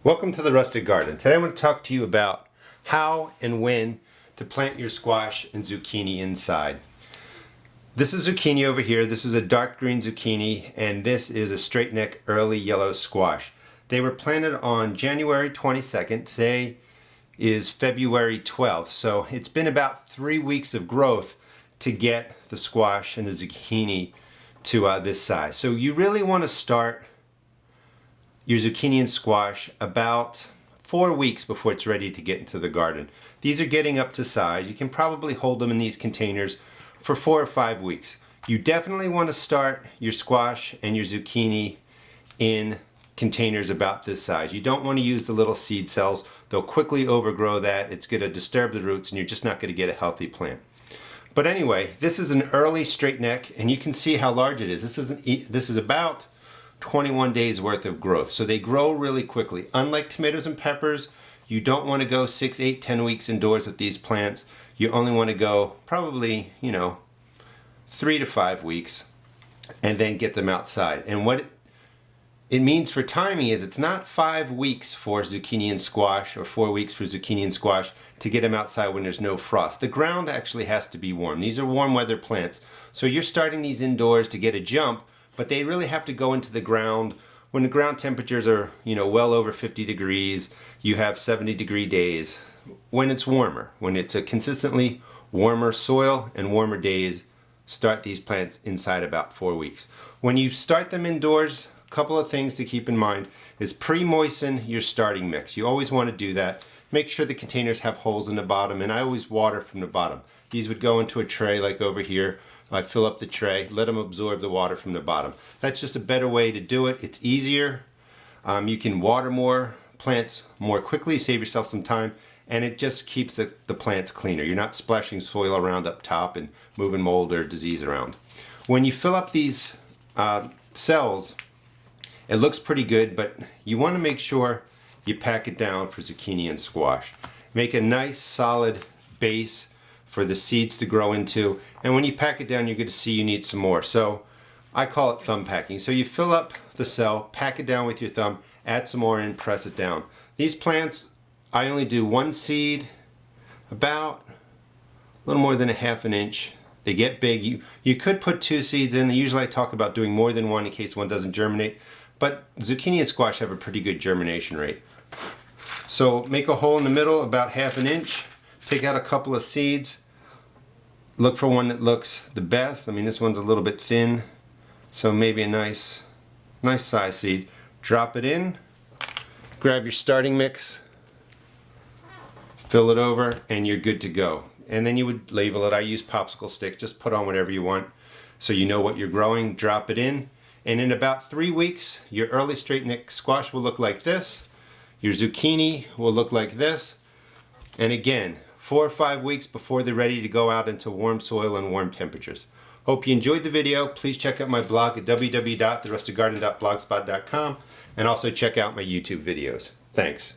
Welcome to the Rustic Garden. Today I'm going to talk to you about how and when to plant your squash and zucchini inside. This is zucchini over here. This is a dark green zucchini, and this is a straight neck early yellow squash. They were planted on January 22nd. Today is February 12th, so it's been about 3 weeks of growth to get the squash and the zucchini to this size. So you really want to start your zucchini and squash about 4 weeks before it's ready to get into the garden. These are getting up to size. You can probably hold them in these containers for 4 or 5 weeks. You definitely want to start your squash and your zucchini in containers about this size. You don't want to use the little seed cells. They'll quickly overgrow that. It's going to disturb the roots and you're just not going to get a healthy plant. But anyway, this is an early straight neck and you can see how large it is. This is about 21 days worth of growth. So they grow really quickly. Unlike tomatoes and peppers, you don't want to go 6, 8, 10 weeks indoors with these plants. You only want to go probably, 3 to 5 weeks and then get them outside. And what it means for timing is it's not 5 weeks for zucchini and squash or 4 weeks for zucchini and squash to get them outside when there's no frost. The ground actually has to be warm. These are warm weather plants. So you're starting these indoors to get a jump, but they really have to go into the ground when the ground temperatures are, well over 50 degrees. You have 70-degree days when it's warmer. When it's a consistently warmer soil and warmer days, start these plants inside about 4 weeks. When you start them indoors, a couple of things to keep in mind is pre-moisten your starting mix. You always want to do that. Make sure the containers have holes in the bottom, and I always water from the bottom. These would go into a tray like over here. I fill up the tray, let them absorb the water from the bottom. That's just a better way to do it. It's easier. You can water more plants more quickly, save yourself some time, and it just keeps the plants cleaner. You're not splashing soil around up top and moving mold or disease around. When you fill up these cells, it looks pretty good, but you want to make sure you pack it down for zucchini and squash. Make a nice solid base for the seeds to grow into, and when you pack it down you're going to see you need some more. So I call it thumb packing. So you fill up the cell, pack it down with your thumb, add some more in, press it down. These plants, I only do one seed, about a little more than a half an inch. They get big. You could put 2 seeds in. Usually I talk about doing more than one in case one doesn't germinate, but zucchini and squash have a pretty good germination rate. So make a hole in the middle about half an inch, take out a couple of seeds, look for one that looks the best. I mean, this one's a little bit thin, so maybe a nice size seed. Drop it in, grab your starting mix, fill it over, and you're good to go. And then you would label it. I use popsicle sticks. Just put on whatever you want so you know what you're growing. Drop it in, and in about 3 weeks, your early straight neck squash will look like this. Your zucchini will look like this. And again, 4 or 5 weeks before they're ready to go out into warm soil and warm temperatures. Hope you enjoyed the video. Please check out my blog at www.therusticgarden.blogspot.com and also check out my YouTube videos. Thanks.